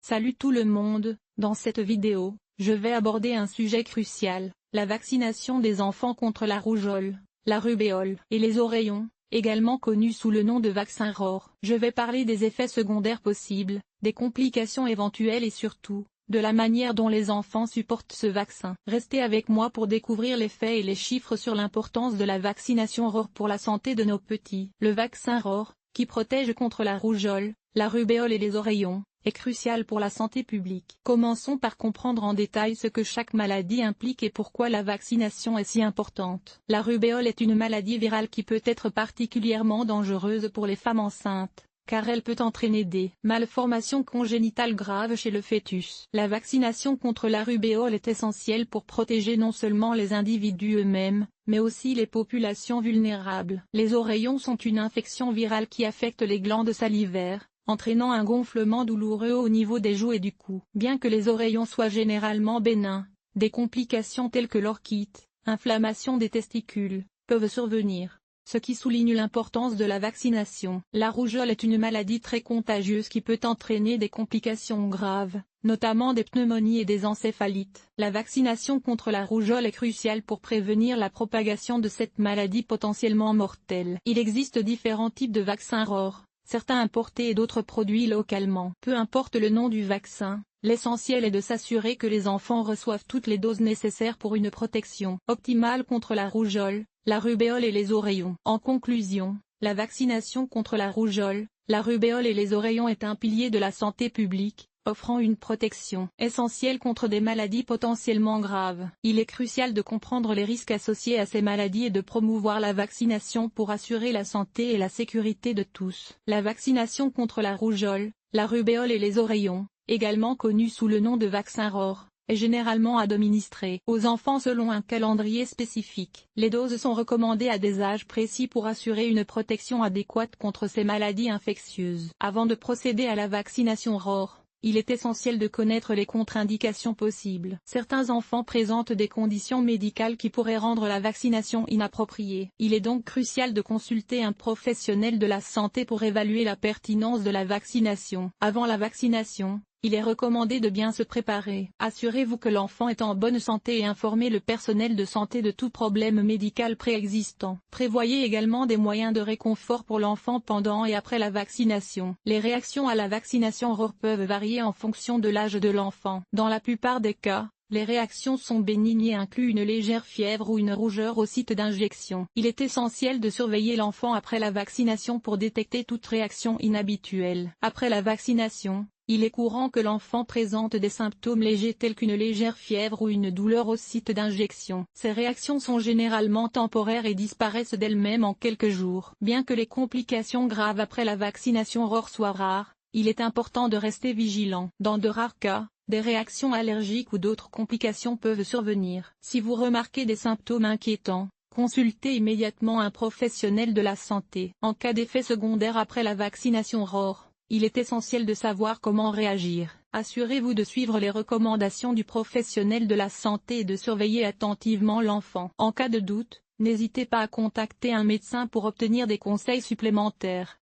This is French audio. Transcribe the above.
Salut tout le monde, dans cette vidéo, je vais aborder un sujet crucial, la vaccination des enfants contre la rougeole, la rubéole et les oreillons, également connus sous le nom de vaccin ROR. Je vais parler des effets secondaires possibles, des complications éventuelles et surtout, de la manière dont les enfants supportent ce vaccin. Restez avec moi pour découvrir les faits et les chiffres sur l'importance de la vaccination ROR pour la santé de nos petits. Le vaccin ROR, qui protège contre la rougeole, la rubéole et les oreillons, est crucial pour la santé publique. Commençons par comprendre en détail ce que chaque maladie implique et pourquoi la vaccination est si importante. La rubéole est une maladie virale qui peut être particulièrement dangereuse pour les femmes enceintes, car elle peut entraîner des malformations congénitales graves chez le fœtus. La vaccination contre la rubéole est essentielle pour protéger non seulement les individus eux-mêmes, mais aussi les populations vulnérables. Les oreillons sont une infection virale qui affecte les glandes salivaires, entraînant un gonflement douloureux au niveau des joues et du cou. Bien que les oreillons soient généralement bénins, des complications telles que l'orchite, inflammation des testicules, peuvent survenir, ce qui souligne l'importance de la vaccination. La rougeole est une maladie très contagieuse qui peut entraîner des complications graves, notamment des pneumonies et des encéphalites. La vaccination contre la rougeole est cruciale pour prévenir la propagation de cette maladie potentiellement mortelle. Il existe différents types de vaccins ROR, certains importés et d'autres produits localement. Peu importe le nom du vaccin, l'essentiel est de s'assurer que les enfants reçoivent toutes les doses nécessaires pour une protection optimale contre la rougeole, la rubéole et les oreillons. En conclusion, la vaccination contre la rougeole, la rubéole et les oreillons est un pilier de la santé publique, offrant une protection essentielle contre des maladies potentiellement graves. Il est crucial de comprendre les risques associés à ces maladies et de promouvoir la vaccination pour assurer la santé et la sécurité de tous. La vaccination contre la rougeole, la rubéole et les oreillons, également connue sous le nom de vaccin ROR, est généralement administrée aux enfants selon un calendrier spécifique. Les doses sont recommandées à des âges précis pour assurer une protection adéquate contre ces maladies infectieuses. Avant de procéder à la vaccination ROR, il est essentiel de connaître les contre-indications possibles. Certains enfants présentent des conditions médicales qui pourraient rendre la vaccination inappropriée. Il est donc crucial de consulter un professionnel de la santé pour évaluer la pertinence de la vaccination. Avant la vaccination, il est recommandé de bien se préparer. Assurez-vous que l'enfant est en bonne santé et informez le personnel de santé de tout problème médical préexistant. Prévoyez également des moyens de réconfort pour l'enfant pendant et après la vaccination. Les réactions à la vaccination ROR peuvent varier en fonction de l'âge de l'enfant. Dans la plupart des cas, les réactions sont bénignes et incluent une légère fièvre ou une rougeur au site d'injection. Il est essentiel de surveiller l'enfant après la vaccination pour détecter toute réaction inhabituelle. Après la vaccination, il est courant que l'enfant présente des symptômes légers tels qu'une légère fièvre ou une douleur au site d'injection. Ces réactions sont généralement temporaires et disparaissent d'elles-mêmes en quelques jours. Bien que les complications graves après la vaccination ROR soient rares, il est important de rester vigilant. Dans de rares cas, des réactions allergiques ou d'autres complications peuvent survenir. Si vous remarquez des symptômes inquiétants, consultez immédiatement un professionnel de la santé. En cas d'effet secondaire après la vaccination ROR, il est essentiel de savoir comment réagir. Assurez-vous de suivre les recommandations du professionnel de la santé et de surveiller attentivement l'enfant. En cas de doute, n'hésitez pas à contacter un médecin pour obtenir des conseils supplémentaires.